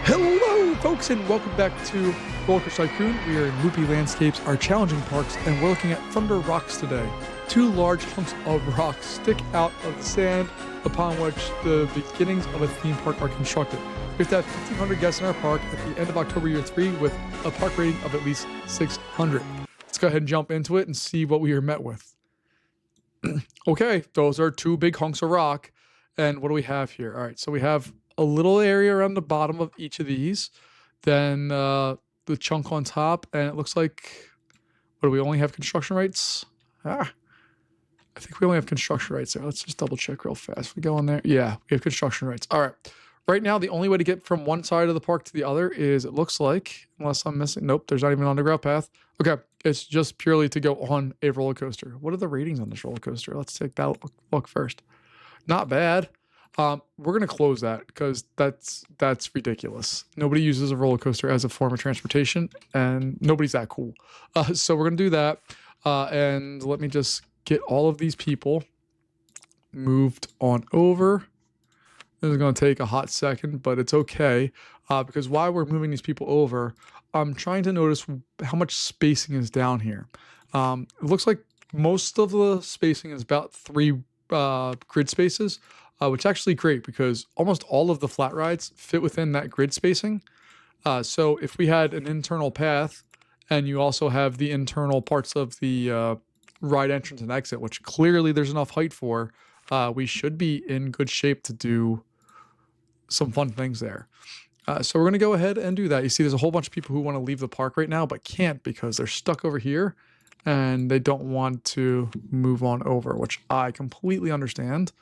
Hello, folks, and welcome back to Roller Coaster Tycoon. We are in Loopy Landscapes, our challenging parks, and we're looking at Thunder Rocks today. Two large chunks of rock stick out of the sand upon which the beginnings of a theme park are constructed. We have to have 1,500 guests in our park at the end of October year 3 with a park rating of at least 600. Let's go ahead and jump into it and see what we are met with. Okay, those are two big hunks of rock. And what do we have here? All right, so we have a little area around the bottom of each of these, then the chunk on top, and it looks like, what do we only have construction rights? I think we only have construction rights there. Let's just double check real fast. We go in there. Yeah, we have construction rights. All right. Right now, the only way to get from one side of the park to the other is, it looks like, unless I'm missing, nope, there's not even an underground path. Okay, it's just purely to go on a roller coaster. What are the ratings on this roller coaster? Let's take that look first. Not bad. We're gonna close that because that's ridiculous. Nobody uses a roller coaster as a form of transportation, and nobody's that cool. So we're gonna do that. And let me just get all of these people moved on over. This is gonna take a hot second, but it's okay because while we're moving these people over, I'm trying to notice how much spacing is down here. It looks like most of the spacing is about 3 grid spaces. Which is actually great because almost all of the flat rides fit within that grid spacing. So if we had an internal path and you also have the internal parts of the ride entrance and exit, which clearly there's enough height for, we should be in good shape to do some fun things there. So we're going to go ahead and do that. You see there's a whole bunch of people who want to leave the park right now but can't because they're stuck over here and they don't want to move on over, which I completely understand.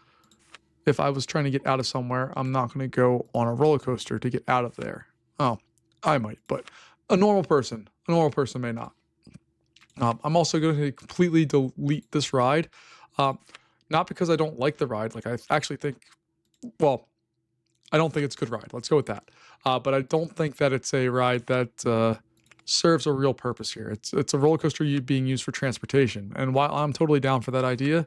If I was trying to get out of somewhere, I'm not going to go on a roller coaster to get out of there. Oh, I might, but a normal person may not. I'm also going to completely delete this ride. Not because I don't like the ride. Like I actually think, well, I don't think it's a good ride. Let's go with that. But I don't think that it's a ride that serves a real purpose here. It's a roller coaster being used for transportation. And while I'm totally down for that idea,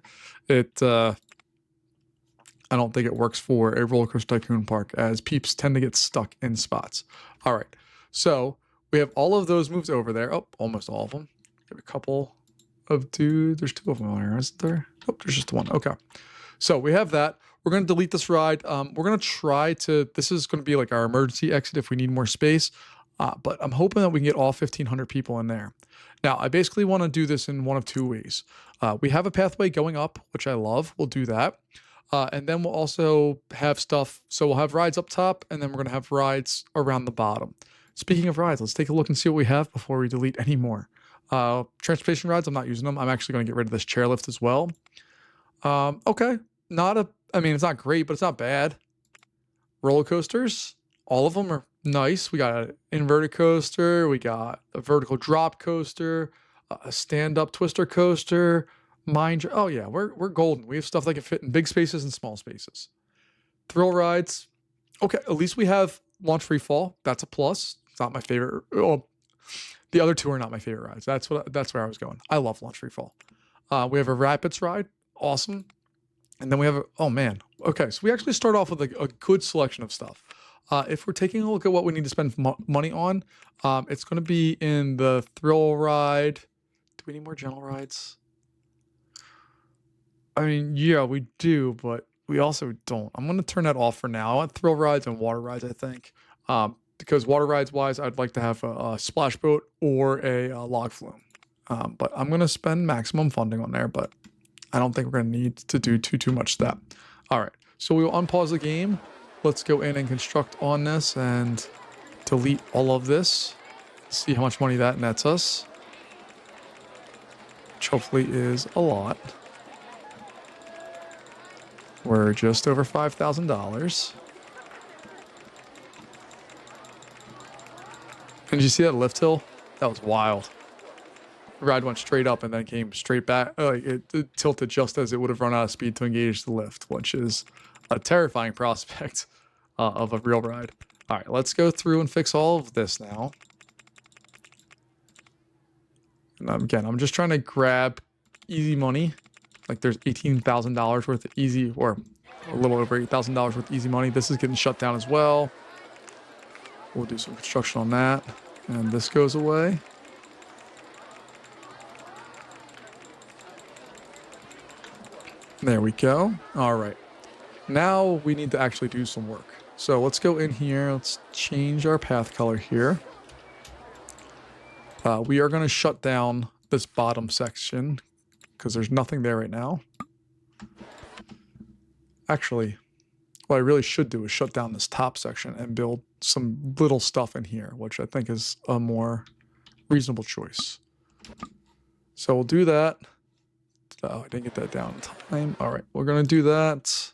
I don't think it works for a Roller Coaster Tycoon park, as peeps tend to get stuck in spots. All right, so we have all of those moved over there. Oh, almost all of them. We have a couple of there's 2 of them on here, isn't there? Oh, there's just 1. Okay, so we have that. We're going to delete this ride. We're going to try to, this is going to be like our emergency exit if we need more space, but I'm hoping that we can get all 1,500 people in there. Now, I basically want to do this in one of 2 ways. We have a pathway going up, which I love. We'll do that. And then we'll also have stuff. So we'll have rides up top, and then we're going to have rides around the bottom. Speaking of rides, let's take a look and see what we have before we delete any more. Transportation rides, I'm not using them. I'm actually going to get rid of this chairlift as well. Okay. I mean, it's not great, but it's not bad. Roller coasters, all of them are nice. We got an inverted coaster. We got a vertical drop coaster, a stand-up twister coaster. Oh yeah, we're golden. We have stuff that can fit in big spaces and small spaces. Thrill rides. Okay, at least we have launch free fall. That's a plus. It's not my favorite. Oh, the other 2 are not my favorite rides. That's where I was going. I love launch free fall. We have a rapids ride. Awesome. And then we have oh man. Okay, so we actually start off with a good selection of stuff. If we're taking a look at what we need to spend money on, it's going to be in the thrill ride. Do we need more gentle rides? I mean, yeah, we do, but we also don't. I'm going to turn that off for now. I want thrill rides and water rides, I think. Because water rides wise, I'd like to have a splash boat or a log flume. But I'm going to spend maximum funding on there, but I don't think we're going to need to do too much of that. All right, so we'll unpause the game. Let's go in and construct on this and delete all of this. See how much money that nets us. Which hopefully is a lot. We're just over $5,000. And did you see that lift hill? That was wild. The ride went straight up and then came straight back. It tilted just as it would have run out of speed to engage the lift, which is a terrifying prospect of a real ride. All right, let's go through and fix all of this now. And again, I'm just trying to grab easy money. Like there's $18,000 worth of easy, or a little over $8,000 worth of easy money. This is getting shut down as well. we'll do some construction on that. And this goes away. There we go. All right. Now we need to actually do some work. So let's go in here. Let's change our path color here. We are going to shut down this bottom section because there's nothing there right now. Actually, what I really should do is shut down this top section and build some little stuff in here, which I think is a more reasonable choice. So we'll do that. Oh, I didn't get that down in time. All right, we're going to do that.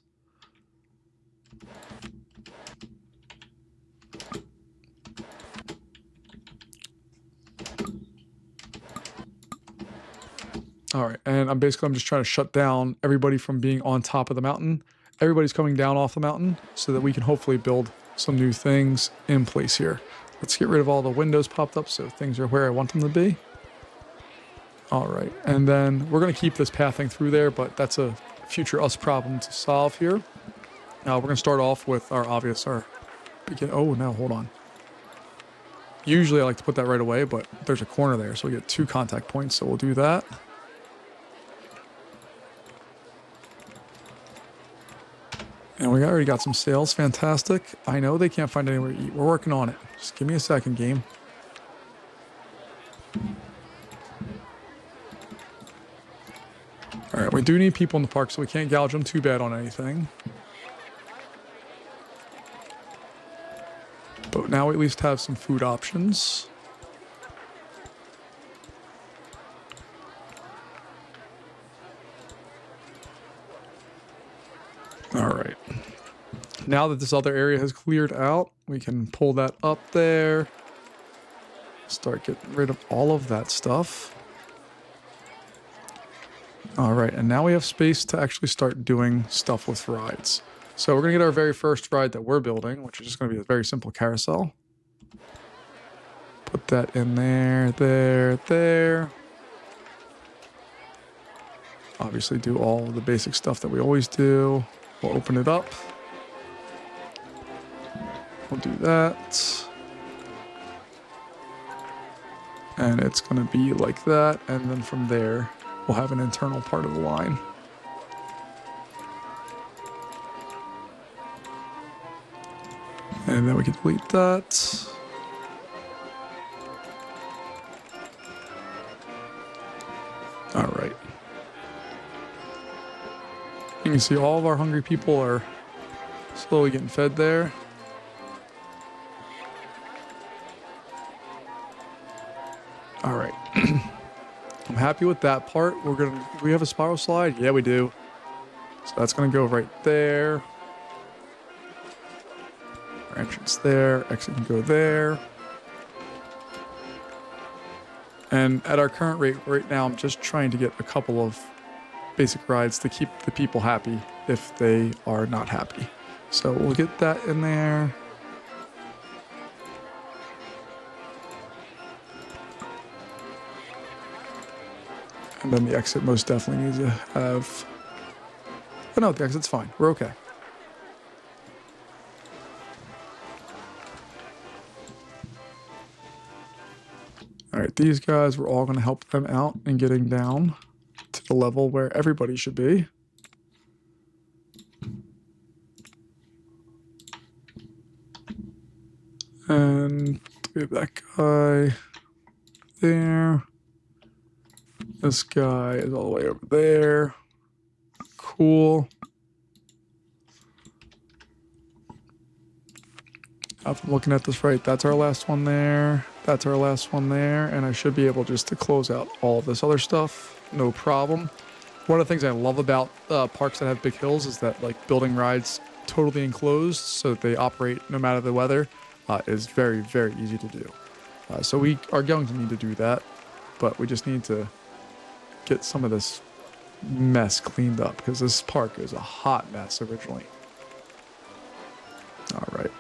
All right, and I'm just trying to shut down everybody from being on top of the mountain. Everybody's coming down off the mountain so that we can hopefully build some new things in place here. Let's get rid of all the windows popped up so things are where I want them to be. All right, and then we're going to keep this pathing through there, but that's a future us problem to solve here. Now we're going to start off with oh no, hold on. Usually I like to put that right away, but there's a corner there, so we get 2 contact points, so we'll do that. And we already got some sales. Fantastic. I know they can't find anywhere to eat. We're working on it. Just give me a second, game. All right, we do need people in the park, so we can't gouge them too bad on anything. But now we at least have some food options. All right. Now that this other area has cleared out, we can pull that up there. Start getting rid of all of that stuff. All right, and now we have space to actually start doing stuff with rides. So we're going to get our very first ride that we're building, which is just going to be a very simple carousel. Put that in there, there. Obviously do all the basic stuff that we always do. We'll open it up. We'll do that. And it's going to be like that. And then from there, we'll have an internal part of the line. And then we can delete that. All right. You can see all of our hungry people are slowly getting fed there. All right. I'm happy with that part. Do we have a spiral slide? Yeah, we do. So that's going to go right there. Our entrance there. Exit can go there. And at our current rate right now, I'm just trying to get a couple of basic rides to keep the people happy if they are not happy. So we'll get that in there. And then the exit most definitely needs to have... Oh no, the exit's fine. We're okay. All right, these guys, we're all going to help them out in getting down to the level where everybody should be. And we have that guy there. This guy is all the way over there. Cool. If I'm looking at this right, that's our last one there. That's our last one there. And I should be able just to close out all of this other stuff. No problem. One of the things I love about parks that have big hills is that like building rides totally enclosed so that they operate no matter the weather is very, very easy to do. So we are going to need to do that, but we just need to get some of this mess cleaned up because this park is a hot mess originally. All right.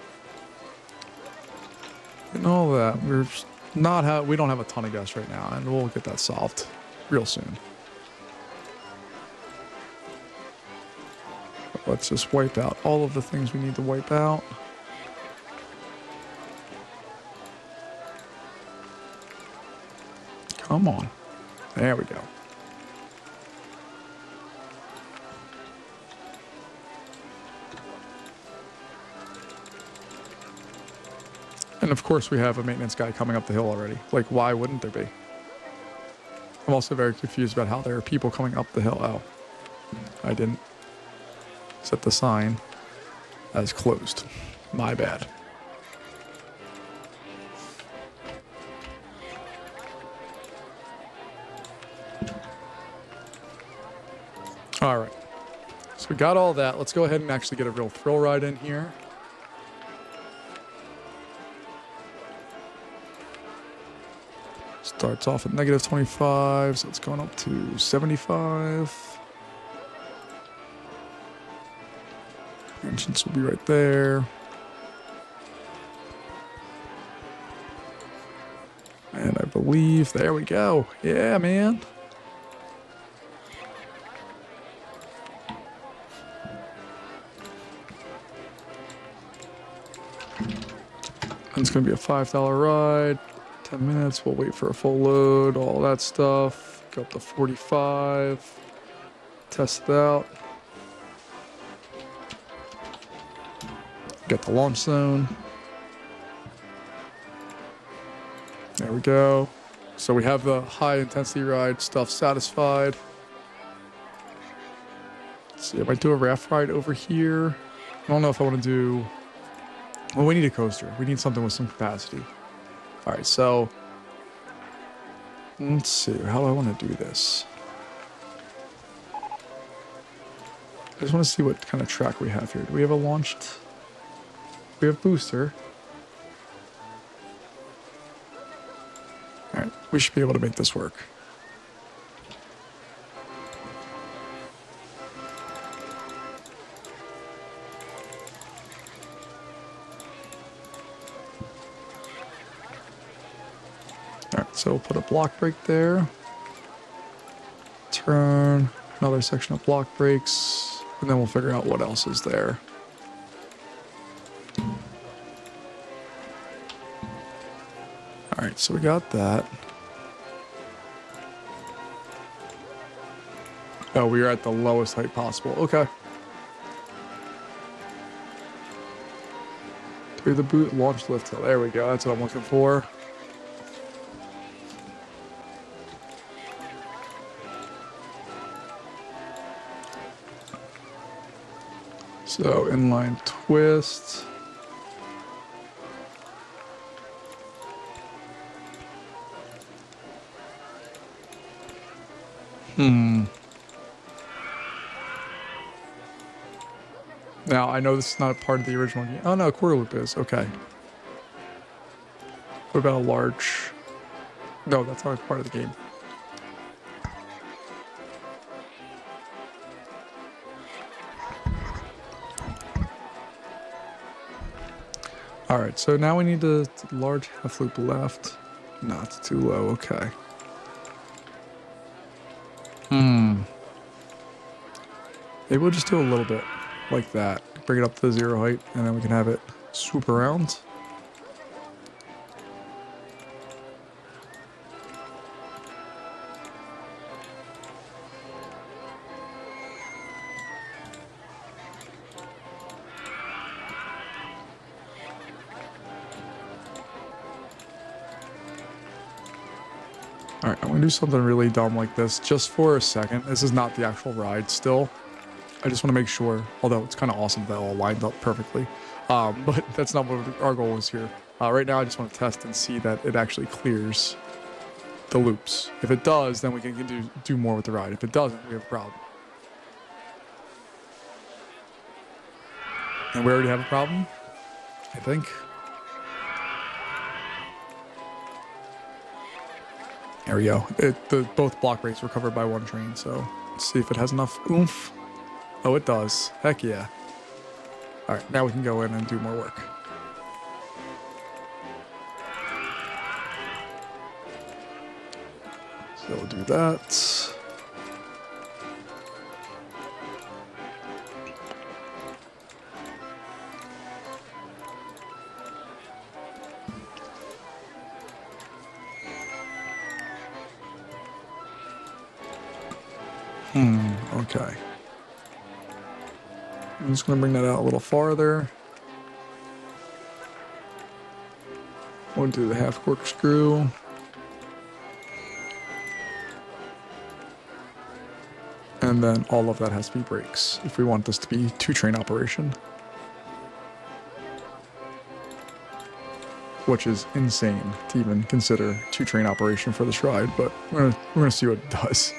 And all that, we don't have a ton of guests right now, and we'll get that solved real soon. But let's just wipe out all of the things we need to wipe out. Come on. There we go. And of course we have a maintenance guy coming up the hill already. Like, why wouldn't there be? I'm also very confused about how there are people coming up the hill. Oh, I didn't set the sign as closed. My bad. All right. So we got all that. Let's go ahead and actually get a real thrill ride in here. Starts off at negative 25, so it's going up to 75. Entrance will be right there. And I believe, there we go. Yeah, man. And it's going to be a $5 ride. 10 minutes. We'll wait for a full load, all that stuff. Go up to 45. Test it out. Get the launch zone. There we go. So we have the high intensity ride stuff satisfied. Let's see, I might do a raft ride over here. I don't know if I want to do... Well, we need a coaster. We need something with some capacity. All right, so let's see. How do I want to do this? I just want to see what kind of track we have here. Do we have a launched? We have booster. All right, we should be able to make this work. So we'll put a block brake there. Turn, another section of block brakes, and then we'll figure out what else is there. All right, so we got that. Oh, we are at the lowest height possible. Okay. Through the boot, launch lift hill. There we go. That's what I'm looking for. So inline twist. Now, I know this is not a part of the original game. Oh no, quarter loop is. Okay. What about a large... No, that's not a part of the game. Alright, so now we need a large half loop left. No, it's too low. Okay. Maybe we'll just do a little bit like that. Bring it up to 0 height, and then we can have it swoop around. Alright, I'm going to do something really dumb like this just for a second. This is not the actual ride still. I just want to make sure, although it's kind of awesome that all lined up perfectly. But that's not what our goal is here. Right now I just want to test and see that it actually clears the loops. If it does, then we can do more with the ride. If it doesn't, we have a problem. And we already have a problem, I think. There we go. Both block brakes were covered by one train, so let's see if it has enough oomph. Oh, it does. Heck yeah. All right, now we can go in and do more work. So we'll do that. Okay. I'm just going to bring that out a little farther. We'll do the half corkscrew. And then all of that has to be brakes if we want this to be 2-train operation. Which is insane to even consider 2-train operation for this ride, but we're gonna see what it does.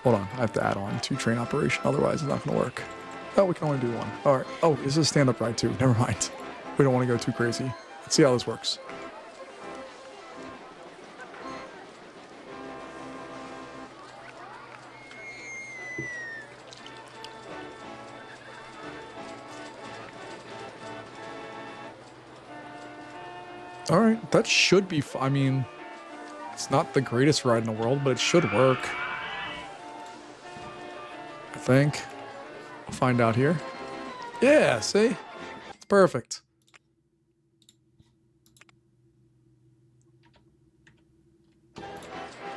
Hold on, I have to add on 2-train operation, otherwise it's not gonna work. Oh, we can only do one. All right. Oh, this is a stand-up ride too. Never mind. We don't want to go too crazy. Let's see how this works. All right, that should be. I mean, it's not the greatest ride in the world, but it should work. I think. We'll find out here. Yeah, see? It's perfect.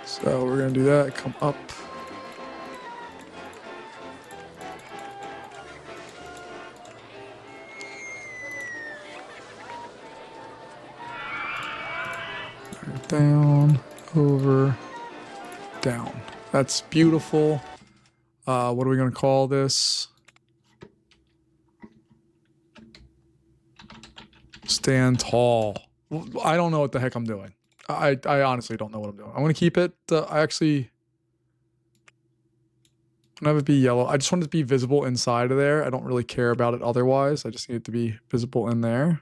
So we're gonna do that. Come up. Down, over, down. That's beautiful. What are we going to call this? Stand tall. I don't know what the heck I'm doing. I honestly don't know what I'm doing. I'm going to keep it. I actually... I'm going to have it be yellow. I just want it to be visible inside of there. I don't really care about it otherwise. I just need it to be visible in there.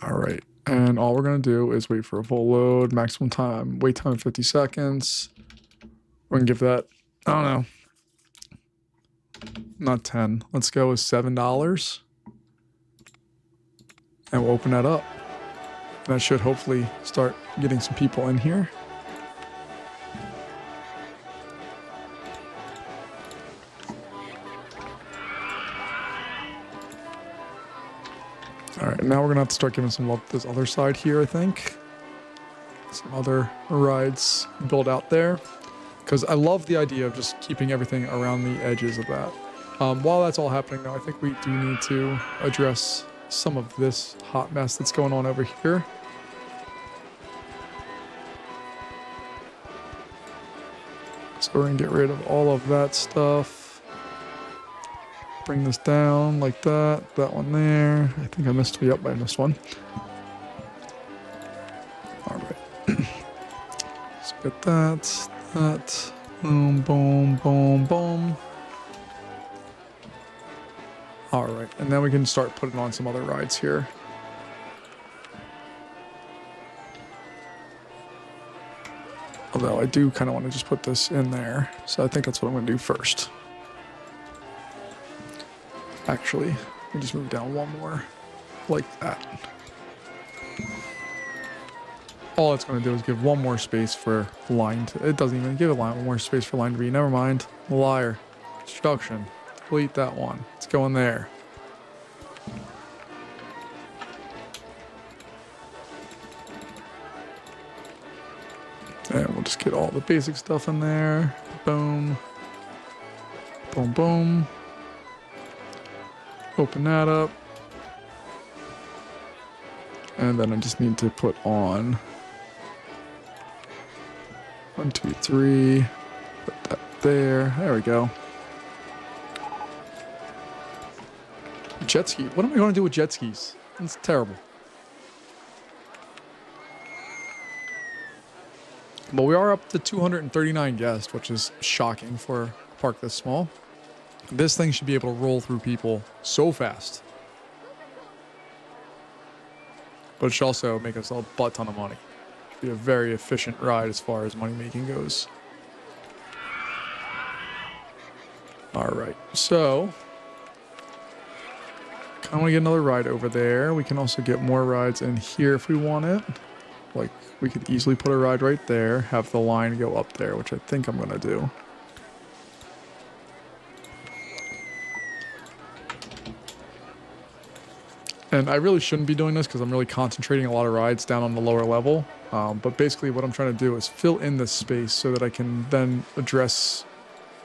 All right, and all we're gonna do is wait for a full load, maximum time, wait time 50 seconds. We're gonna give that, I don't know, not 10. Let's go with $7. And we'll open that up. That should hopefully start getting some people in here. All right, now we're gonna have to start giving some love to this other side here, I think. Some other rides built out there. Because I love the idea of just keeping everything around the edges of that. While that's all happening though, I think we do need to address some of this hot mess that's going on over here. So we're gonna get rid of all of that stuff. Bring this down like that. That one there. I think I missed. Yep, I missed one. All right. Let's get that. That. Boom, boom, boom, boom. All right, and then we can start putting on some other rides here. Although I do kind of want to just put this in there, so I think that's what I'm going to do first. Actually, let me just move down one more, like that. All it's going to do is give one more space for line to... It doesn't even give a line, one more space for line to be. Never mind. Liar. Instruction. Delete that one. Let's go in there. And we'll just get all the basic stuff in there. Boom. Boom, boom. Open that up. And then I just need to put on 1, 2, 3. Put that there. There we go. Jet ski. What am I going to do with jet skis? It's terrible. But we are up to 239 guests, which is shocking for a park this small. This thing should be able to roll through people so fast. But it should also make us a butt ton of money. It should be a very efficient ride as far as money making goes. Alright, so kind of want to get another ride over there. We can also get more rides in here if we want it. Like, we could easily put a ride right there, have the line go up there, which I think I'm going to do. And I really shouldn't be doing this because I'm really concentrating a lot of rides down on the lower level. But basically what I'm trying to do is fill in this space so that I can then address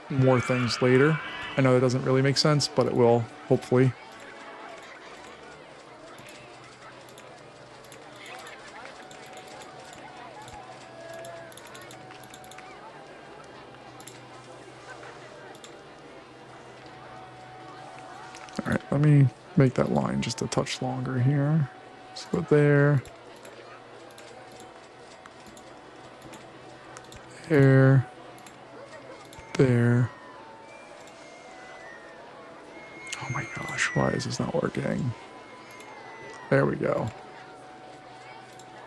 more things later. I know that doesn't really make sense, but it will, hopefully. All right, let me make that line just a touch longer here. Let's go there. There. There. Oh my gosh, why is this not working? There we go.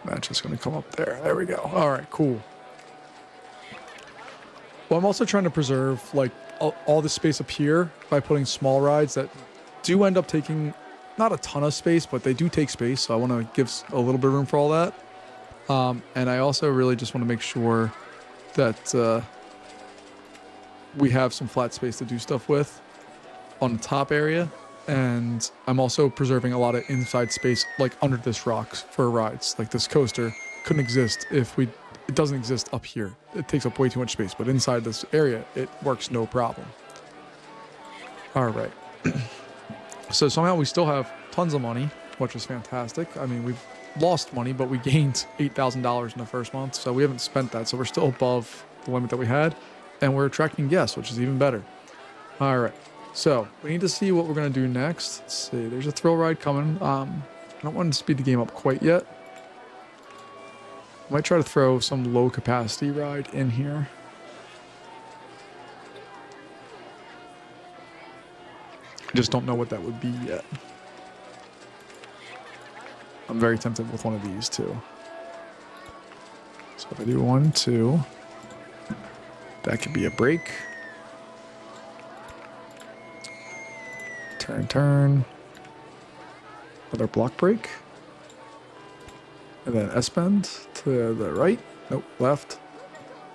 That's just going to come up there. There we go. All right, cool. Well, I'm also trying to preserve like all the space up here by putting small rides that do end up taking not a ton of space, but they do take space. So I want to give a little bit of room for all that. And I also really just want to make sure that we have some flat space to do stuff with on the top area. And I'm also preserving a lot of inside space, like under this rock for rides. Like this coaster couldn't exist if it doesn't exist up here. It takes up way too much space, but inside this area, it works no problem. All right. So somehow we still have tons of money, which is fantastic. I mean, we've lost money, but we gained $8,000 in the first month. So we haven't spent that. So we're still above the limit that we had, and we're attracting guests, which is even better. All right. So we need to see what we're going to do next. Let's see. There's a thrill ride coming. I don't want to speed the game up quite yet. I might try to throw some low capacity ride in here. I just don't know what that would be yet. I'm very tempted with one of these too. So if I do 1, 2, that could be a break. Turn, turn. Another block break. And then S-bend to the right. Nope, left.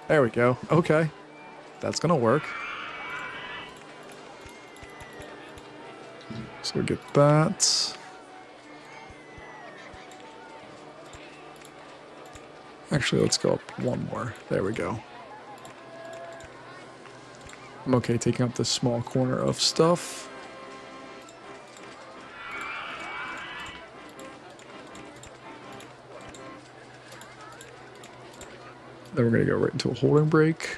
There we go. Okay. That's going to work. So we get that. Actually, let's go up one more. There we go. I'm okay taking up this small corner of stuff. Then we're going to go right into a holding break.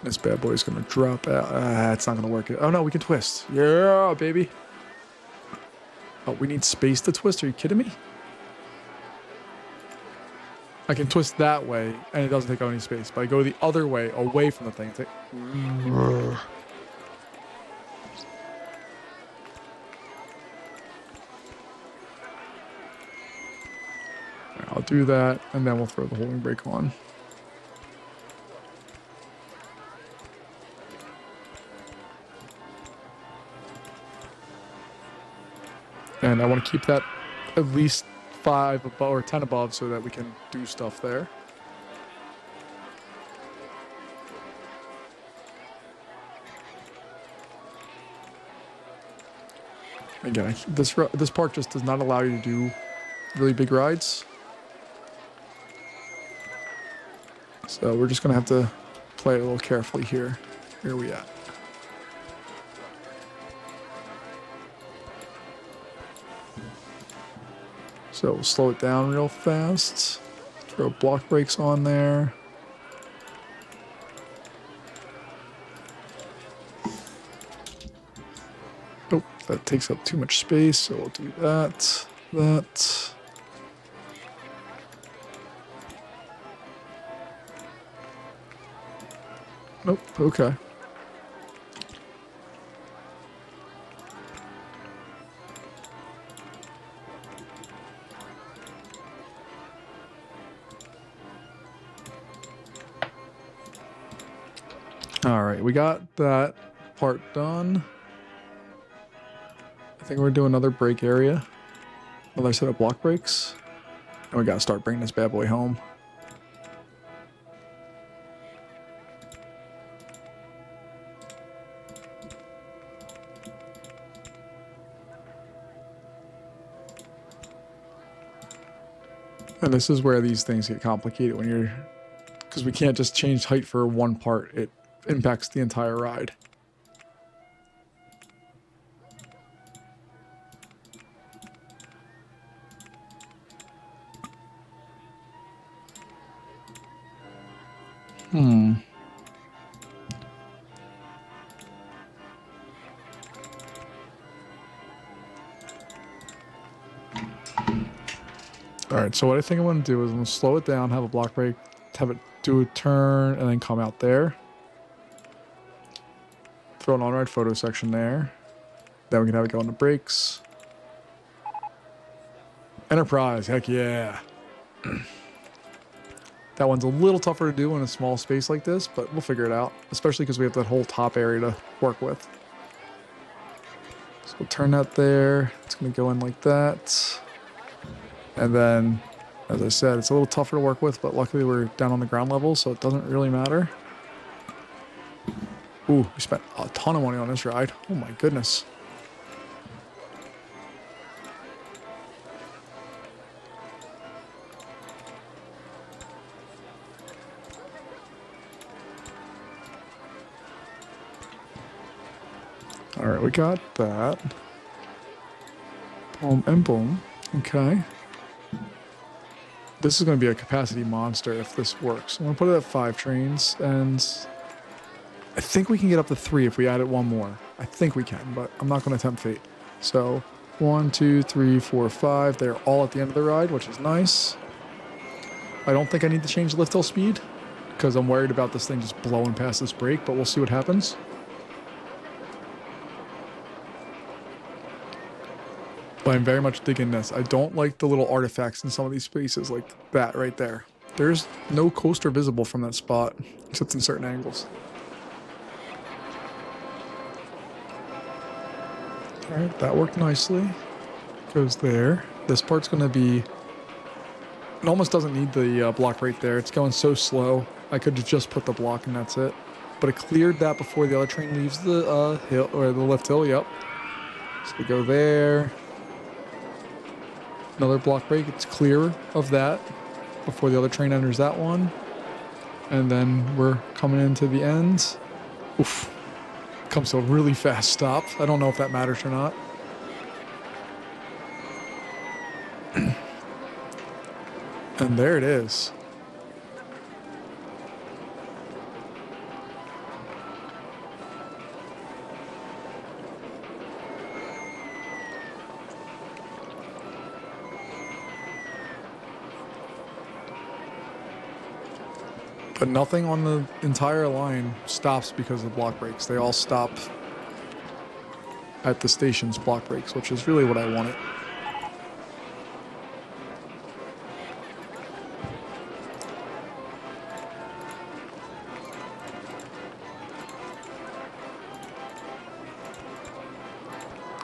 This bad boy is going to drop out. It's not going to work. Oh, no, we can twist. Yeah, baby. Oh, we need space to twist? Are you kidding me? I can twist that way, and it doesn't take up any space. But I go the other way, away from the thing. I'll do that, and then we'll throw the holding brake on. And I want to keep that at least 5 above or 10 above so that we can do stuff there. Again, this park just does not allow you to do really big rides. So we're just going to have to play it a little carefully here. Where are we at? So we'll slow it down real fast. Throw block brakes on there. Oh, that takes up too much space, so we'll do that. That. Nope, okay. All right, we got that part done. I think we're doing another brake area. Another set of block brakes. And we gotta start bringing this bad boy home. And this is where these things get complicated when you're, because we can't just change height for one part. It impacts the entire ride. Alright, so what I think I want to do is I'm going to slow it down, have a block break, have it do a turn, and then come out there. Throw an on-ride photo section there. Then we can have it go into brakes. Enterprise, heck yeah. That one's a little tougher to do in a small space like this, but we'll figure it out, especially because we have that whole top area to work with. So we'll turn that there. It's going to go in like that. And then, as I said, it's a little tougher to work with, but luckily we're down on the ground level, so it doesn't really matter. Ooh, we spent a ton of money on this ride. Oh my goodness. Alright, we got that. Boom and boom. Okay. This is going to be a capacity monster if this works. I'm going to put it at 5 trains, and I think we can get up to 3 if we added one more. I think we can, but I'm not going to tempt fate. So 1, 2, 3, 4, 5. They're all at the end of the ride, which is nice. I don't think I need to change lift hill speed because I'm worried about this thing just blowing past this brake, but we'll see what happens. But I'm very much digging this. I don't like the little artifacts in some of these spaces like that right there. There's no coaster visible from that spot, except in certain angles. Alright, that worked nicely. Goes there. This part's going to be... It almost doesn't need the block right there. It's going so slow. I could have just put the block and that's it. But it cleared that before the other train leaves the hill, or the lift hill, yep. So we go there. Another block break, it's clear of that before the other train enters that one. And then we're coming into the end. Oof. Comes to a really fast stop. I don't know if that matters or not. And there it is. But nothing on the entire line stops because of block breaks. They all stop at the station's block breaks, which is really what I wanted.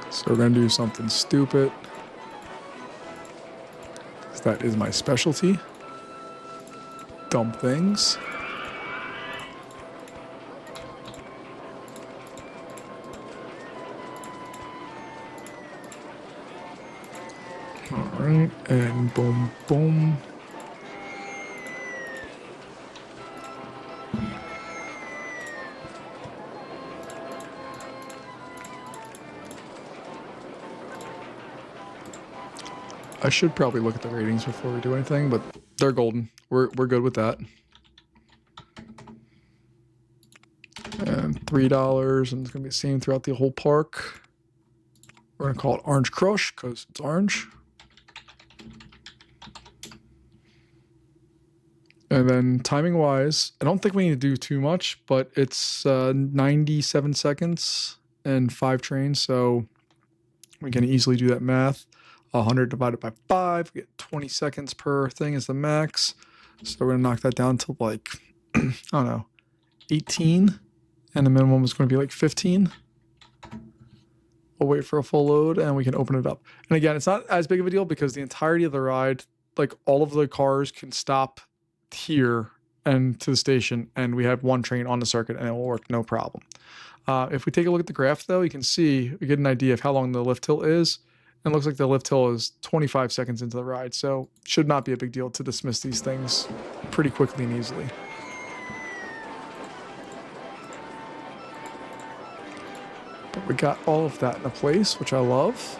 So we're going to do something stupid. That is my specialty. Dumb things. Alright, and boom, boom. I should probably look at the ratings before we do anything, but they're golden. We're good with that. And $3, and it's gonna be the same throughout the whole park. We're gonna call it Orange Crush because it's orange. And then timing wise, I don't think we need to do too much, but it's 97 seconds and 5 trains, so we can easily do that math. 100 divided by 5, we get 20 seconds per thing is the max. So we're gonna knock that down to like, I don't know, 18, and the minimum is gonna be like 15. We'll wait for a full load and we can open it up. And again, it's not as big of a deal because the entirety of the ride, like all of the cars can stop here and to the station, and we have one train on the circuit and it will work no problem. If we take a look at the graph though, you can see, we get an idea of how long the lift hill is. And it looks like the lift hill is 25 seconds into the ride, so should not be a big deal to dismiss these things pretty quickly and easily. But we got all of that in a place, which I love.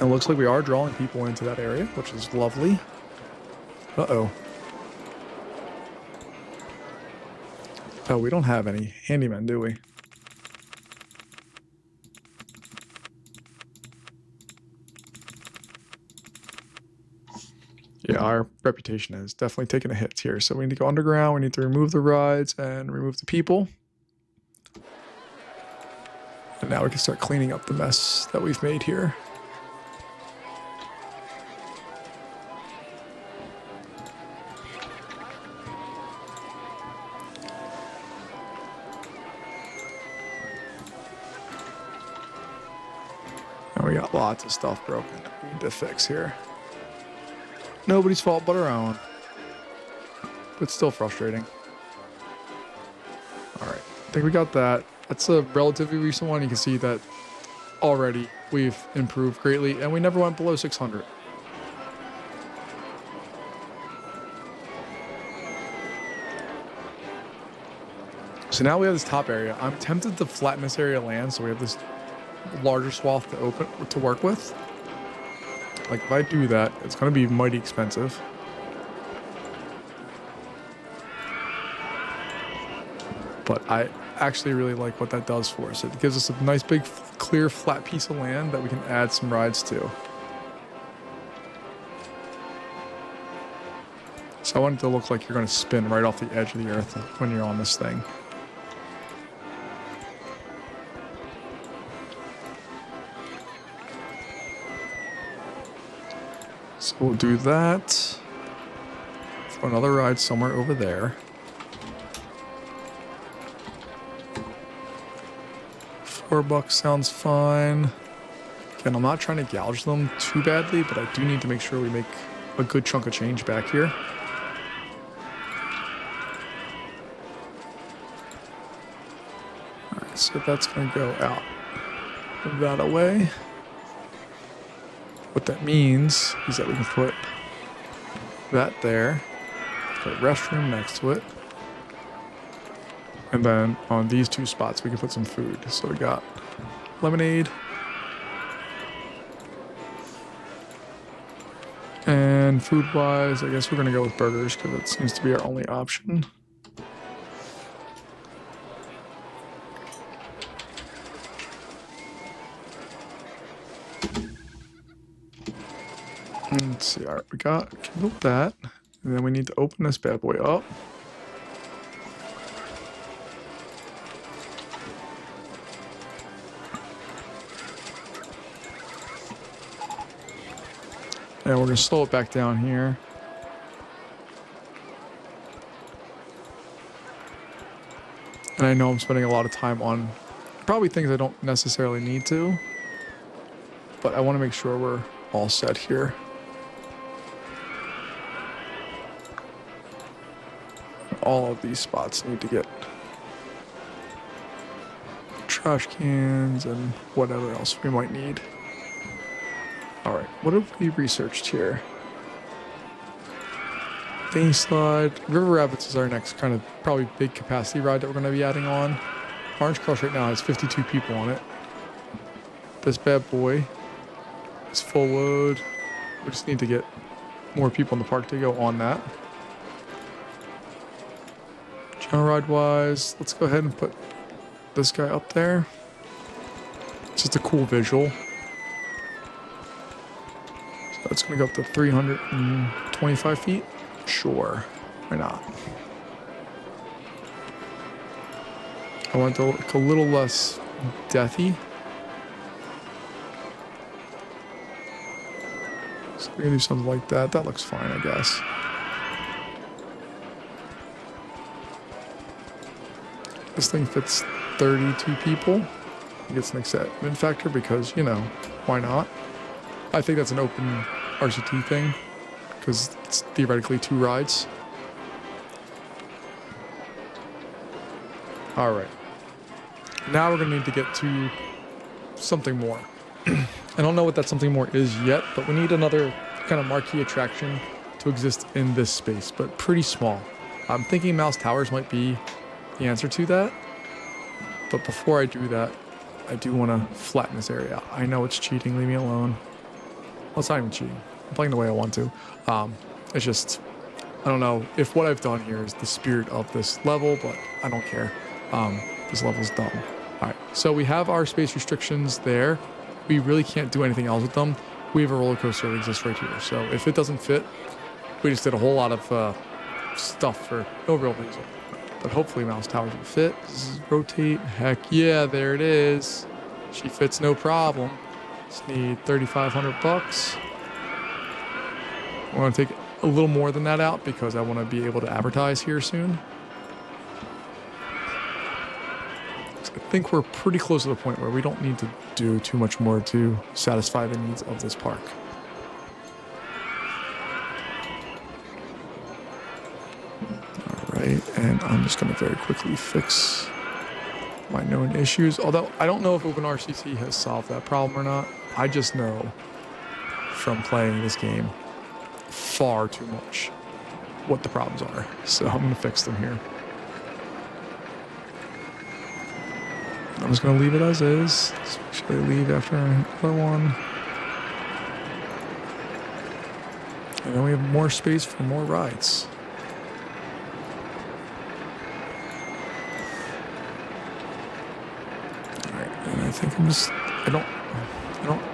And it looks like we are drawing people into that area, which is lovely. Uh-oh. Oh, we don't have any handymen, do we? Yeah, our reputation is definitely taking a hit here. So we need to go underground. We need to remove the rides and remove the people. And now we can start cleaning up the mess that we've made here. And we got lots of stuff broken that we need to fix here. Nobody's fault but our own. But still frustrating. Alright, I think we got that. That's a relatively recent one. You can see that already we've improved greatly, and we never went below 600. So now we have this top area. I'm tempted to flatten this area of land so we have this larger swath to work with. Like if I do that, it's going to be mighty expensive. But I actually really like what that does for us. It gives us a nice big clear flat piece of land that we can add some rides to. So I want it to look like you're going to spin right off the edge of the earth when you're on this thing. So we'll do that. For another ride somewhere over there. $4 sounds fine. Again, I'm not trying to gouge them too badly, but I do need to make sure we make a good chunk of change back here. Alright, so that's going to go out that away. What that means is that we can put that there, put a restroom next to it, and then on these two spots we can put some food. So we got lemonade, and food-wise, I guess we're gonna go with burgers because it seems to be our only option. Let's see, alright, we got built that, and then we need to open this bad boy up. And we're going to slow it back down here. And I know I'm spending a lot of time on probably things I don't necessarily need to, but I want to make sure we're all set here. All of these spots need to get trash cans and whatever else we might need. Alright, what have we researched here? Day Slide. River Rapids is our next kind of probably big capacity ride that we're going to be adding on. Orange Crush right now has 52 people on it. This bad boy is full load. We just need to get more people in the park to go on that. General ride wise, let's go ahead and put this guy up there. It's just a cool visual. So that's going to go up to 325 feet. Sure, why not? I want it to look a little less deathy. So we're going to do something like that. That looks fine, I guess. This thing fits 32 people. It gets an acceptance factor because, you know, why not? I think that's an open RCT thing because it's theoretically 2 rides. All right. Now we're going to need to get to something more. I don't know what that something more is yet, but we need another kind of marquee attraction to exist in this space, but pretty small. I'm thinking Mouse Towers might be the answer to that. But before I do that, I do want to flatten this area out. I know it's cheating. Leave me alone. Well, it's not even cheating. I'm playing the way I want to. It's just, I don't know if what I've done here is the spirit of this level, but I don't care. This level's dumb. All right, so we have our space restrictions there. We really can't do anything else with them. We have a roller coaster that exists right here. So if it doesn't fit, we just did a whole lot of stuff for no real reason. But hopefully Mouse Towers will fit. This is rotate. Heck yeah, there it is. She fits no problem. Just need 3,500 bucks. I want to take a little more than that out because I want to be able to advertise here soon. I think we're pretty close to the point where we don't need to do too much more to satisfy the needs of this park. Alright, and I'm just going to very quickly fix my known issues. Although I don't know if Open RCT has solved that problem or not. I just know from playing this game far too much what the problems are. So I'm going to fix them here. I'm just going to leave it as is. Just make sure I leave after another one. And then we have more space for more rides. Alright, and I think I'm just...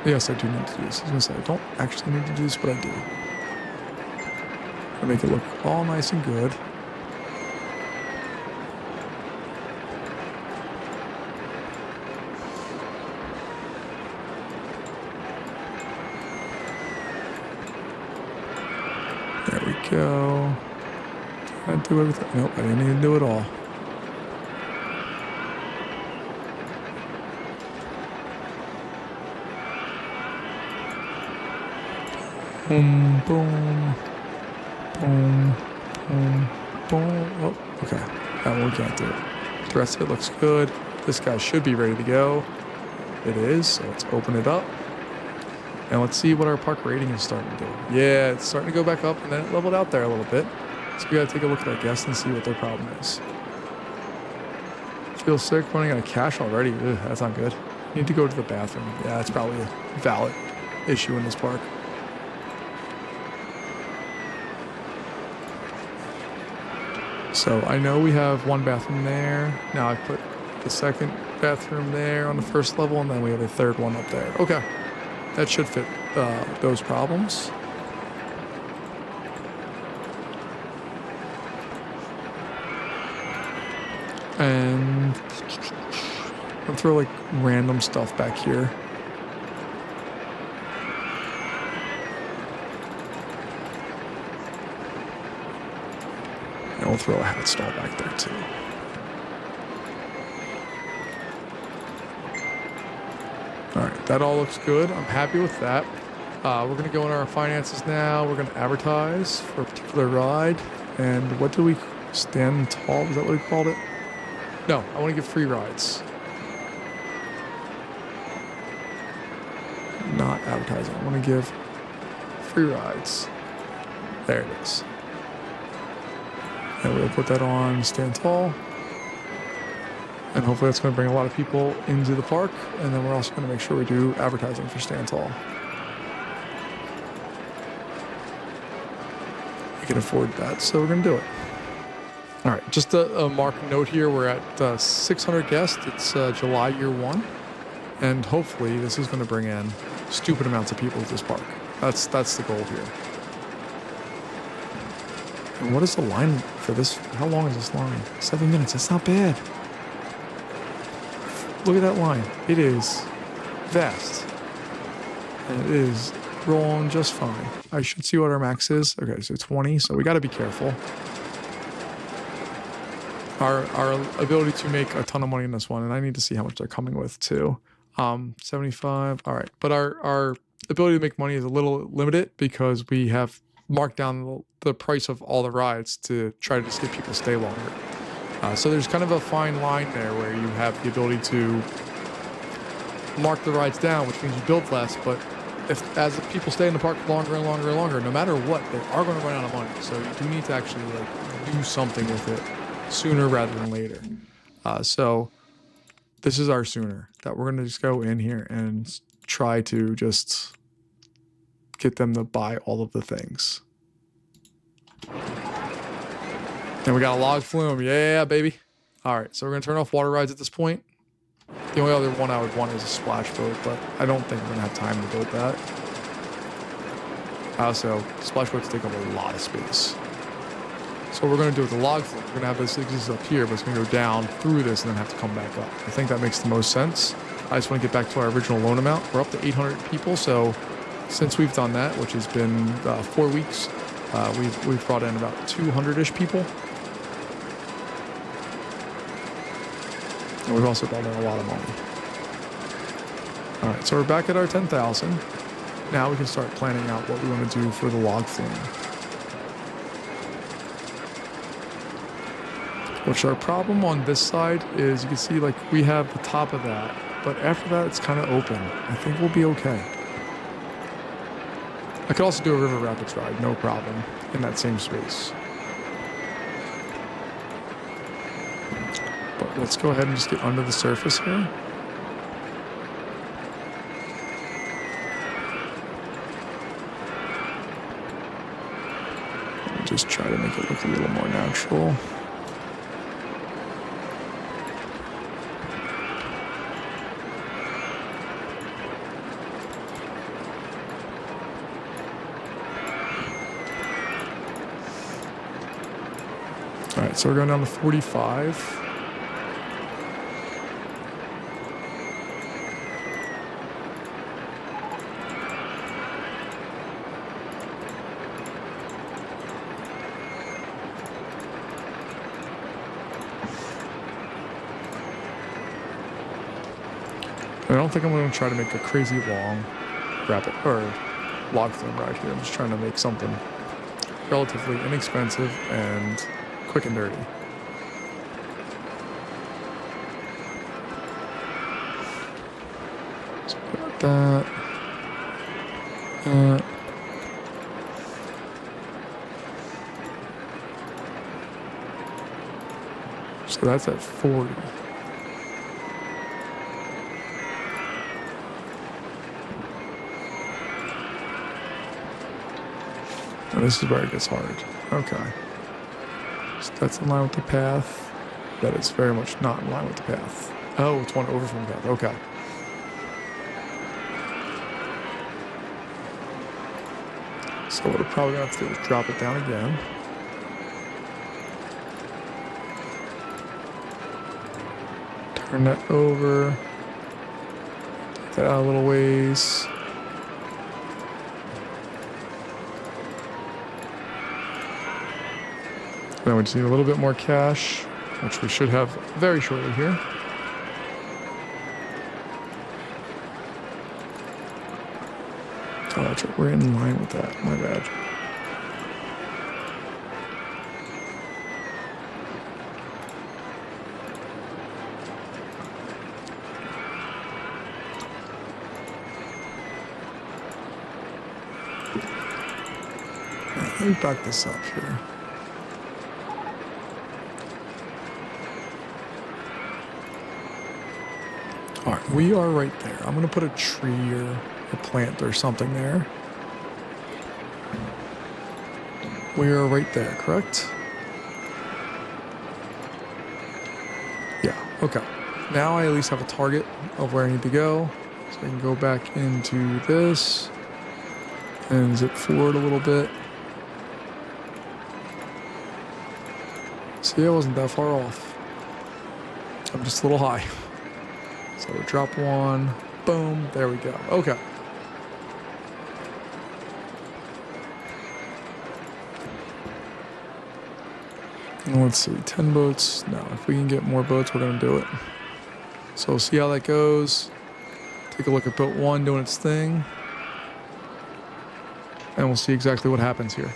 Yes, I do need to do this. I was going to say, I don't actually need to do this, but I do. I make it look all nice and good. There we go. Did I do everything? Nope, I didn't even do it all. Boom, boom, boom, boom, boom. Oh, okay. That one we can't do it. The rest of it looks good. This guy should be ready to go. It is, so let's open it up. And let's see what our park rating is starting to do. Yeah, it's starting to go back up, and then it leveled out there a little bit. So we gotta take a look at our guests and see what their problem is. Feel sick running out of cash already. Ugh, that's not good. Need to go to the bathroom. Yeah, that's probably a valid issue in this park. So I know we have one bathroom there. Now I put the second bathroom there on the first level, and then we have a third one up there. Okay. That should fit those problems. And I'll throw like random stuff back here. And we'll throw a hat stall back there too. Alright, that all looks good. I'm happy with that. We're going to go in our finances now. We're going to advertise for a particular ride. And what do we stand tall? Is that what we called it? No, I want to give free rides. Not advertising. I want to give free rides. There it is. And we'll put that on stand tall. And hopefully that's going to bring a lot of people into the park. And then we're also going to make sure we do advertising for stand tall. We can afford that, so we're going to do it. All right, just a mark note here. We're at 600 guests. It's July year one. And hopefully this is going to bring in stupid amounts of people to this park. That's the goal here. And what is the line for this? How long is this line? 7 minutes. That's not bad. Look at that line. It is vast. And it is rolling just fine. I should see what our max is. Okay, so 20. So we got to be careful. Our ability to make a ton of money in this one, and I need to see how much they're coming with too. 75. All right, but our ability to make money is a little limited because we have marked down the price of all the rides to try to just get people to stay longer. So there's kind of a fine line there where you have the ability to mark the rides down, which means you build less, but as people stay in the park longer and longer and longer, no matter what, they are going to run out of money. So you do need to actually like do something with it sooner rather than later. So this is our sooner that we're going to just go in here and try to just get them to buy all of the things. And we got a log flume. Yeah, baby. All right, so we're going to turn off water rides at this point. The only other one I would want is a splash boat, but I don't think we're going to have time to build that. Also, splash boats take up a lot of space. So what we're going to do with the log flume, we're going to have this exist up here, but it's going to go down through this and then have to come back up. I think that makes the most sense. I just want to get back to our original loan amount. We're up to 800 people, so since we've done that, which has been 4 weeks, we've brought in about 200-ish people. And we've also brought in a lot of money. All right, so we're back at our 10,000. Now we can start planning out what we want to do for the log flume. Which our problem on this side is you can see like we have the top of that, but after that it's kind of open. I think we'll be okay. I could also do a river rapids ride, no problem, in that same space. But let's go ahead and just get under the surface here. Just try to make it look a little more natural. All right, so we're going down to 45. I don't think I'm going to try to make a crazy long rapid or log flume ride here. I'm just trying to make something relatively inexpensive and quick and dirty. So we got that. So that's at 40. And this is where it gets hard. Okay. So that's in line with the path. That is very much not in line with the path. Oh, it's one over from the path. Okay. So what we're probably going to have to do is drop it down again. Turn that over. Take that out a little ways. Then we just need a little bit more cash, which we should have very shortly here. Oh, that's right. We're in line with that. My bad. Let me back this up here. All right, we are right there. I'm going to put a tree or a plant or something there. We are right there, correct? Yeah, okay. Now I at least have a target of where I need to go. So I can go back into this and zip forward a little bit. See, I wasn't that far off. I'm just a little high. So drop one, boom, there we go. Okay. And let's see, 10 boats. No, if we can get more boats, we're gonna do it. So we'll see how that goes. Take a look at boat one doing its thing. And we'll see exactly what happens here.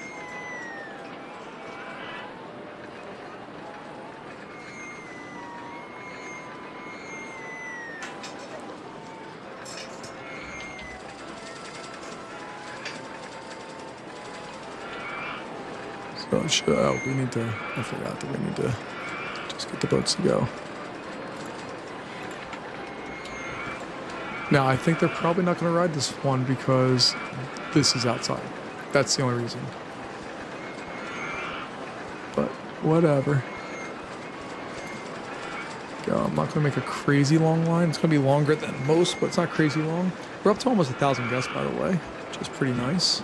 Oh, we need to, I forgot that we need to just get the boats to go. Now, I think they're probably not going to ride this one because this is outside. That's the only reason. But whatever. I'm not going to make a crazy long line. It's going to be longer than most, but it's not crazy long. We're up to almost 1,000 guests, by the way, which is pretty nice.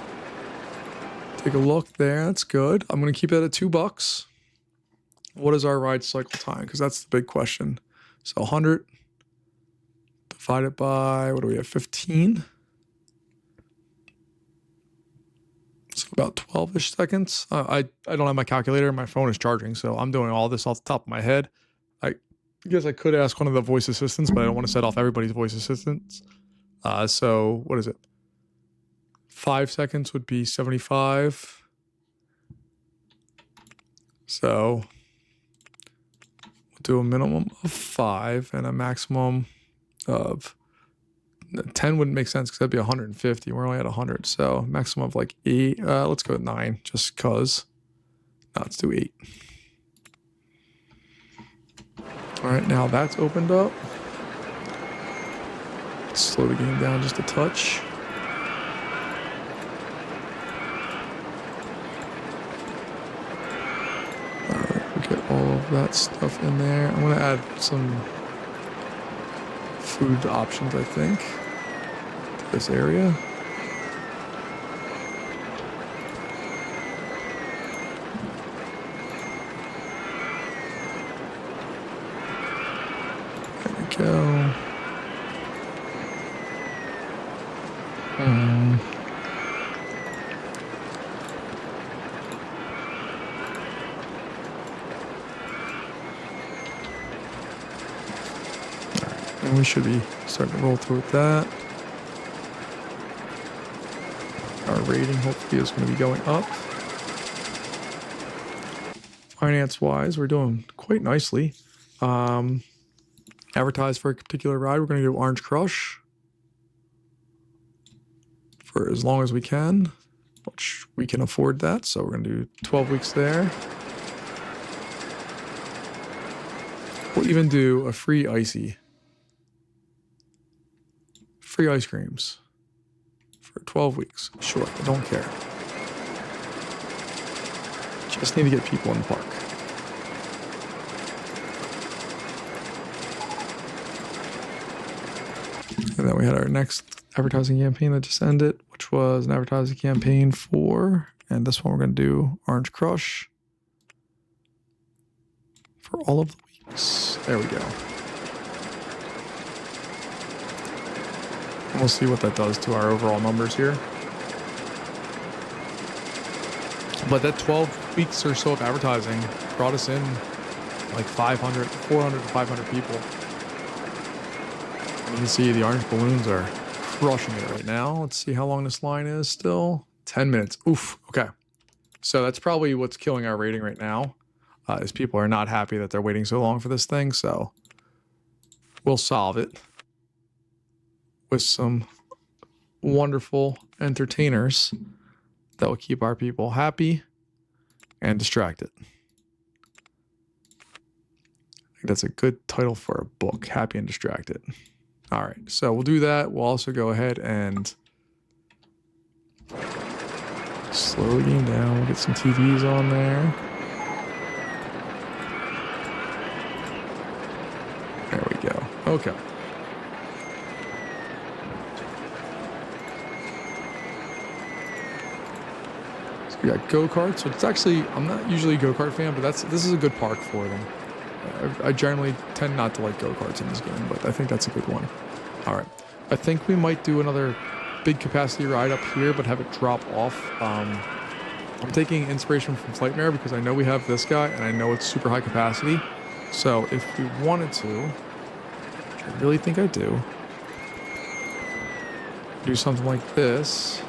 Take a look there. That's good. I'm going to keep it at $2. What is our ride cycle time? Because that's the big question. So 100 divided by, what do we have, 15? So about 12-ish seconds. I don't have my calculator. My phone is charging, so I'm doing all this off the top of my head. I guess I could ask one of the voice assistants, but I don't want to set off everybody's voice assistants. So what is it? 5 seconds would be 75. So we'll do a minimum of 5 and a maximum of 10 wouldn't make sense because that'd be 150. We're only at 100. So maximum of like 8. Let's go with 9 just because. No, let's do 8. All right, now that's opened up. Let's slow the game down just a touch. All right, we'll get all of that stuff in there. I'm going to add some food options, I think, to this area. Go. And we should be starting to roll through with that. Our rating hopefully is going to be going up. Finance-wise, we're doing quite nicely. Advertise for a particular ride. We're going to do Orange Crush for as long as we can, which we can afford that. So we're going to do 12 weeks there. We'll even do a free icy. Free ice creams for 12 weeks. Sure, I don't care. Just need to get people in the park. And then we had our next advertising campaign that just ended, which was an advertising campaign for, and this one we're going to do Orange Crush for all of the weeks. There we go. And we'll see what that does to our overall numbers here. But that 12 weeks or so of advertising brought us in like 400 to 500 people. You can see the orange balloons are crushing it right now. Let's see how long this line is still. 10 minutes. Oof. Okay. So that's probably what's killing our rating right now, is people are not happy that they're waiting so long for this thing. So we'll solve it with some wonderful entertainers that will keep our people happy and distracted. I think that's a good title for a book, Happy and Distracted. All right, so we'll do that. We'll also go ahead and slow the game down. We'll get some TVs on there. There we go. Okay. So we got go-karts. So it's actually, I'm not usually a go-kart fan, but this is a good park for them. I generally tend not to like go-karts in this game, but I think that's a good one. All right. I think we might do another big capacity ride up here, but have it drop off. I'm taking inspiration from Flightmare because I know we have this guy, and I know it's super high capacity. So if we wanted to, which I really think I do something like this.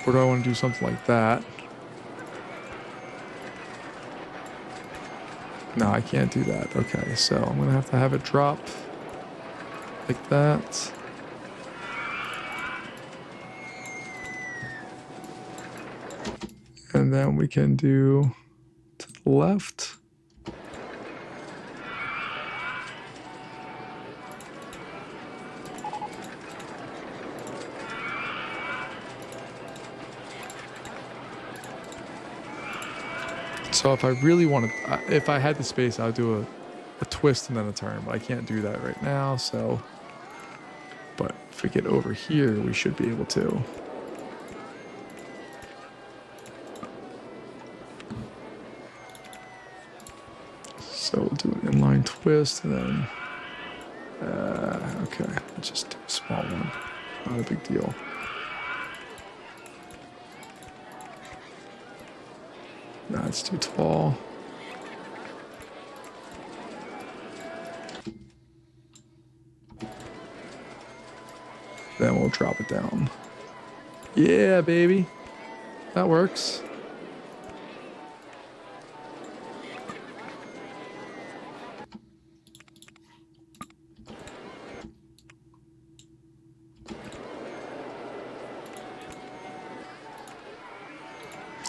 Or do I want to do something like that? No, I can't do that. Okay, so I'm going to have it drop like that. And then we can do to the left. So if I really wanted, if I had the space, I would do a twist and then a turn, but I can't do that right now, so. But if we get over here, we should be able to. So we'll do an inline twist and then, okay, let's just do a small one. Not a big deal. That's too tall. Then we'll drop it down. Yeah, baby. That works.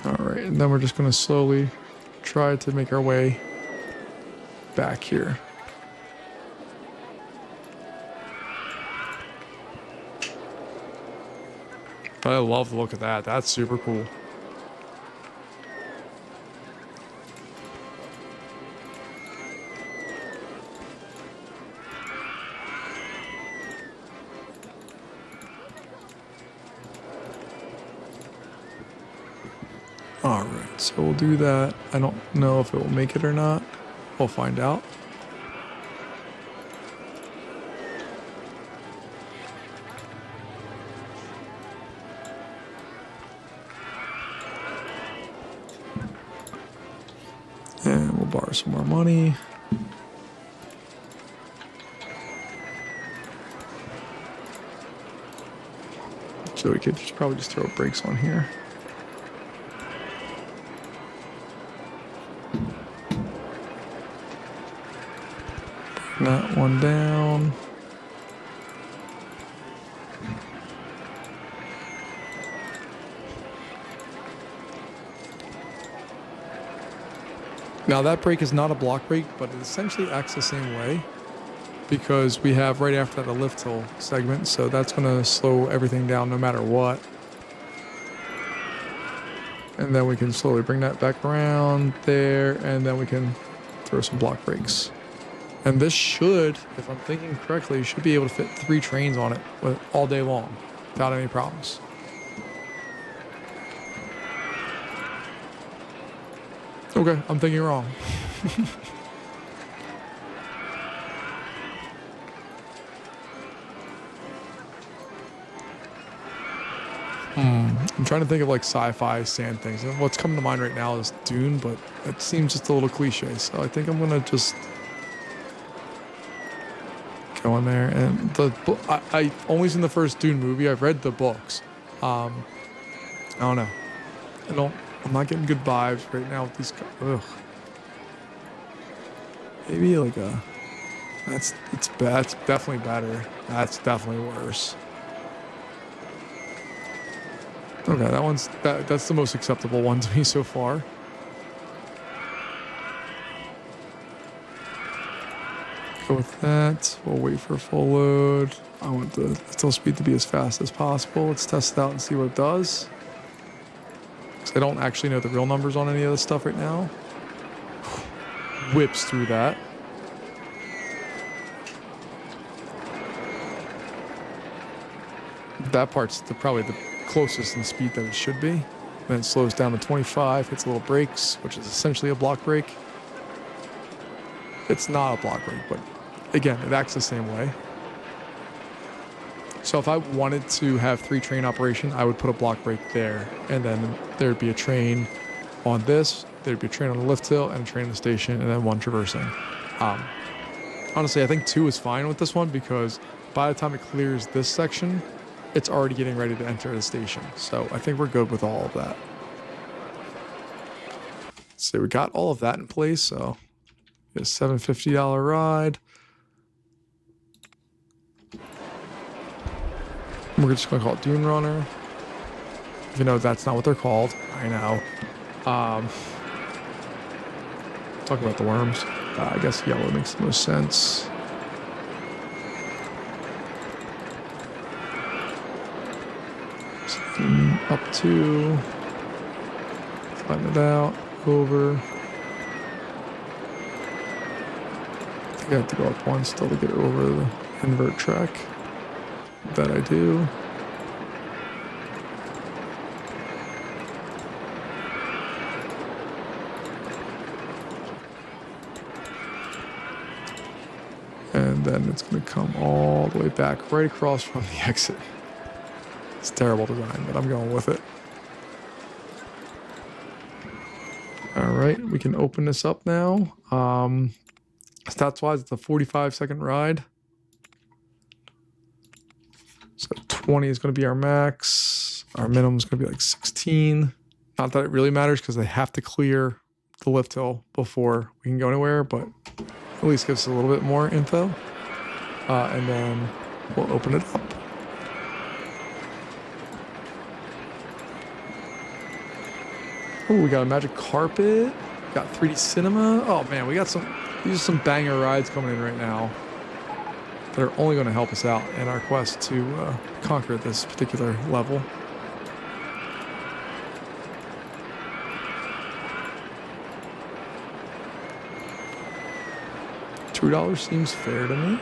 All right, and then we're just going to slowly try to make our way back here. But I love the look of that. That's super cool. All right, so we'll do that. I don't know if it will make it or not. We'll find out. And we'll borrow some more money. So we could probably just throw brakes on here. Bring that one down. Now that brake is not a block brake, but it essentially acts the same way because we have right after that a lift hill segment, so that's going to slow everything down no matter what. And then we can slowly bring that back around there, and then we can throw some block brakes. And this should, if I'm thinking correctly, should be able to fit 3 trains on it all day long without any problems. Okay, I'm thinking wrong. I'm trying to think of like sci-fi sand things. And what's coming to mind right now is Dune, but it seems just a little cliche. So I think I'm gonna just go in there. And I only seen the first Dune movie. I've read the books. I don't know. I'm not getting good vibes right now with these. Ugh. Maybe like it's bad. It's definitely better. That's definitely worse. Okay, that's the most acceptable one to me so far. Go with that. We'll wait for full load. I want the tilt speed to be as fast as possible. Let's test it out and see what it does. Because I don't actually know the real numbers on any of this stuff right now. Whips through that. That part's probably the closest in speed that it should be. Then it slows down to 25, hits little brakes, which is essentially a block brake. It's not a block brake, but again, it acts the same way. So if I wanted to have 3 train operation, I would put a block brake there, and then there'd be a train on this, there'd be a train on the lift hill, and a train on the station, and then 1 traversing. Honestly, I think 2 is fine with this one because by the time it clears this section, it's already getting ready to enter the station. So I think we're good with all of that. So we got all of that in place. So a $750 ride. We're just going to call it Dune Runner. Even though that's not what they're called. I know. Talk about the worms. I guess yellow makes the most sense. Up to, flatten it out, over. I think I have to go up one still to get over the invert track. That I do. And then it's going to come all the way back right across from the exit. It's terrible design, but I'm going with it. All right, we can open this up now. Stats-wise, it's a 45-second ride. So 20 is going to be our max. Our minimum is going to be like 16. Not that it really matters because they have to clear the lift hill before we can go anywhere, but at least gives us a little bit more info. And then we'll open it up. Oh, we got a magic carpet. Got 3D cinema. Oh man, we got these are some banger rides coming in right now that are only going to help us out in our quest to conquer this particular level. $2 seems fair to me.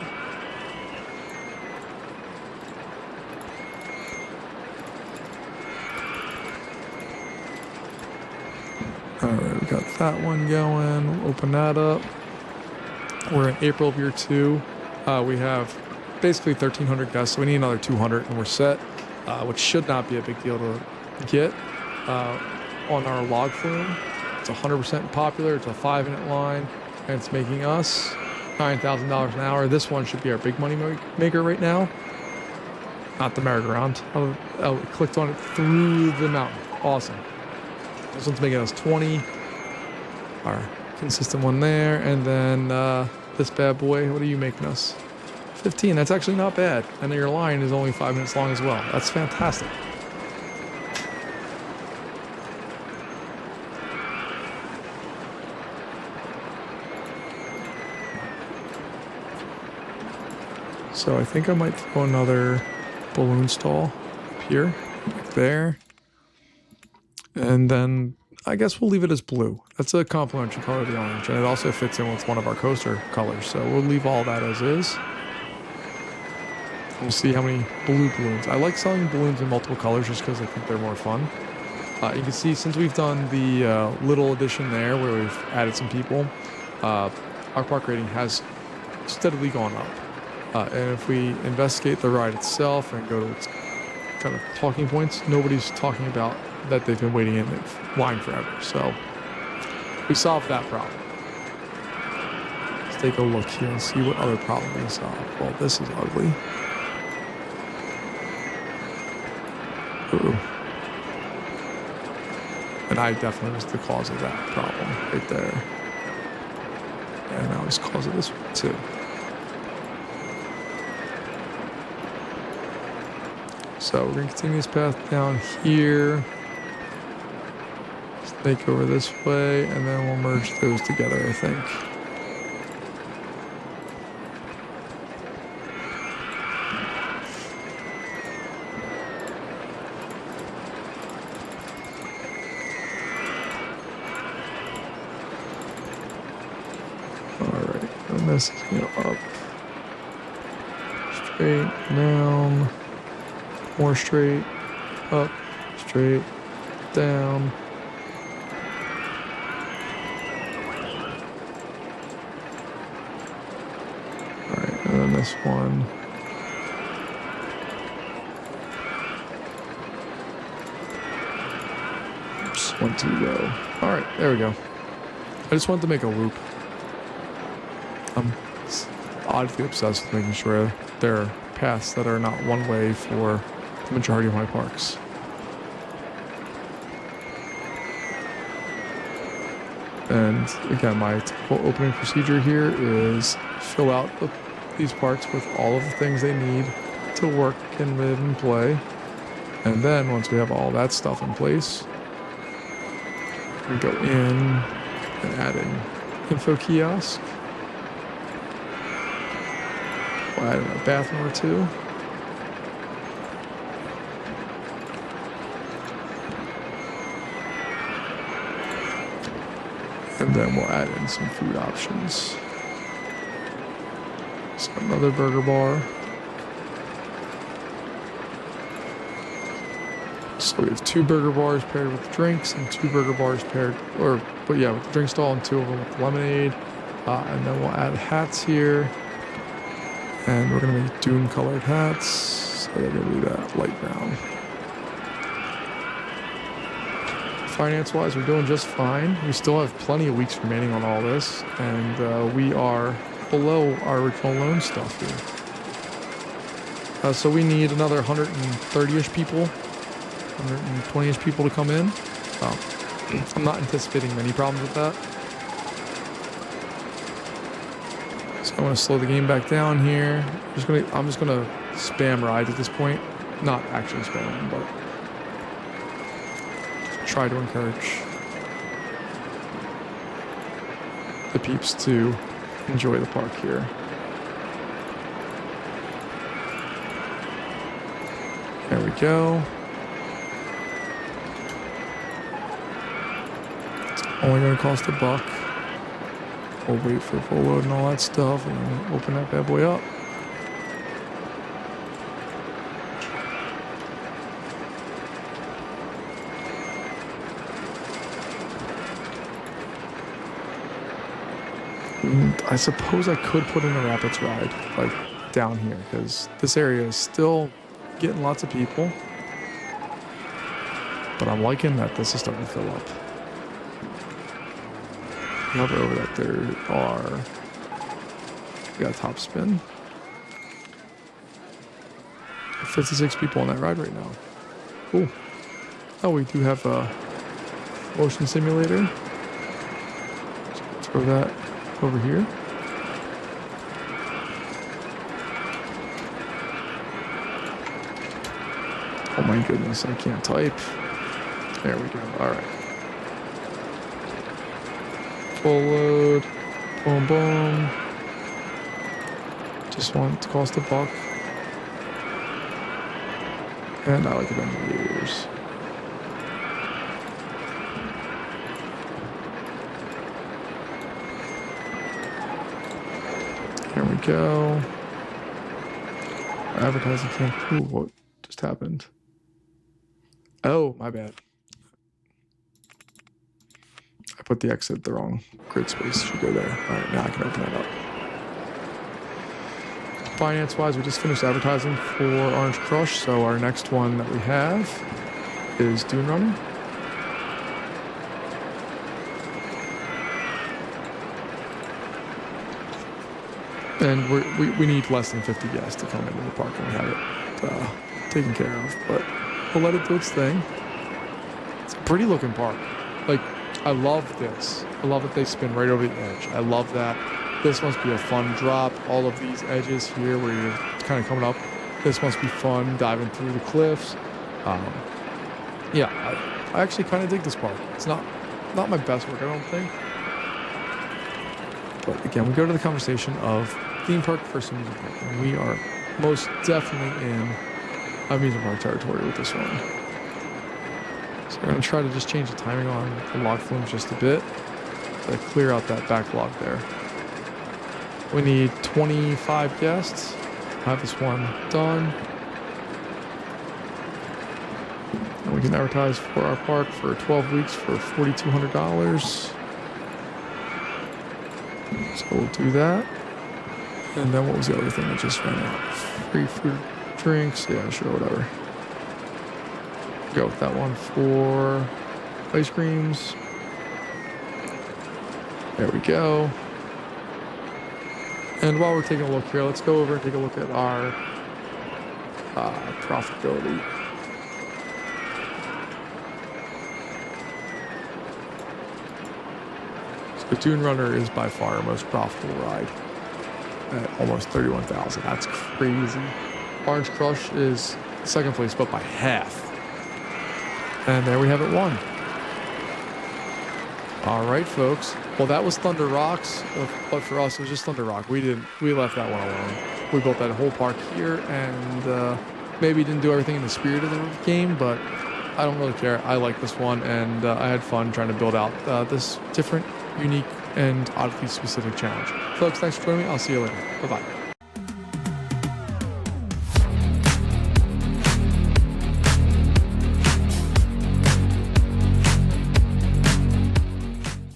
Alright, we got that one going. We'll open that up. We're in April of year 2. We have basically 1,300 guests, so we need another 200 and we're set, which should not be a big deal to get on our log flume. It's 100% popular. It's a 5-minute line, and it's making us $9,000 an hour. This one should be our big money maker right now. Not the merry-go-round. Oh, clicked on it through the mountain. Awesome. This one's making us 20. Our consistent one there. And then this bad boy, what are you making us? 15. That's actually not bad. And your line is only 5 minutes long as well. That's fantastic. So I think I might throw another balloon stall up here, like there. And then I guess we'll leave it as blue. That's a complementary color to the orange, and it also fits in with one of our coaster colors. So we'll leave all that as is. We'll see how many blue balloons. I like selling balloons in multiple colors just because I think they're more fun. You can see since we've done the little addition there where we've added some people, our park rating has steadily gone up. And if we investigate the ride itself and go to its kind of talking points, nobody's talking about that they've been waiting in line forever. So we solved that problem. Let's take a look here and see what other problem we solved. Well, this is ugly. Ooh. And I definitely was the cause of that problem right there. And I was the cause of this one too. So we're going to continue this path down here. Snake over this way, and then we'll merge those together, I think. Alright, and this is going to up. Straight down. More straight, up, straight, down. Alright, and then this one. Oops, 1, 2, go. Alright, there we go. I just wanted to make a loop. I'm oddly obsessed with making sure there are paths that are not one way for the majority of my parks. And again, my typical opening procedure here is fill out these parts with all of the things they need to work and live and play. And then once we have all that stuff in place, We go in and add in info kiosk. We'll add in a bathroom or two. And then we'll add in some food options. So another burger bar. So we have 2 burger bars paired with drinks and 2 burger bars paired, with the drink stall and 2 of them with lemonade. And then we'll add hats here. And we're gonna make dune colored hats. So they're gonna be that light brown. Finance-wise, we're doing just fine. We still have plenty of weeks remaining on all this, and we are below our original loan stuff here. So we need another 130-ish people, 120-ish people to come in. I'm not anticipating many problems with that. So I'm going to slow the game back down here. I'm just gonna spam rides at this point. Not actually spam them, but try to encourage the peeps to enjoy the park here. There we go. It's only going to cost $1. We'll wait for full load and all that stuff, and then open that bad boy up. I suppose I could put in a rapids ride, like down here, because this area is still getting lots of people. But I'm liking that this is starting to fill up. Hover over that there are. We got top spin. 56 people on that ride right now. Cool. Oh, we do have a motion simulator. Let's throw that over here. Oh my goodness, I can't type. There we go. All right. Full load. Boom, boom. Just want it to cost $1. And I like Avengers. There we go. Advertising campaign. Ooh, what just happened? Oh, my bad. I put the exit the wrong grid space. Should go there. All right, now I can open that up. Finance-wise, we just finished advertising for Orange Crush, so our next one that we have is Dune Runner. And we need less than 50 guests to come into the park, and we have it taken care of. But we'll let it do its thing. It's a pretty looking park. Like, I love this. I love that they spin right over the edge. I love that. This must be a fun drop. All of these edges here where you're kind of coming up. This must be fun, diving through the cliffs. Yeah, I actually kind of dig this park. It's not my best work, I don't think. But again, we go to the conversation of theme park versus amusement park. And we are most definitely in amusement park territory with this one. So we're going to try to just change the timing on the log flumes just a bit to clear out that backlog there. We need 25 guests. Have this one done. And we can advertise for our park for 12 weeks for $4,200. So we'll do that. And then what was the other thing that just ran out? Free food, drinks. Yeah, sure, whatever. Go with that one for ice creams. There we go. And while we're taking a look here, let's go over and take a look at our profitability. So Dune Runner is by far our most profitable ride at almost $31,000. That's crazy. Orange Crush is second place, but by half. And there we have it, one. All right, folks. Well, that was Thunder Rocks, but for us, it was just Thunder Rock. We left that one alone. We built that whole park here, and maybe didn't do everything in the spirit of the game, but I don't really care. I like this one, and I had fun trying to build out this different, unique, and oddly specific challenge. Folks, thanks for joining me. I'll see you later. Bye-bye.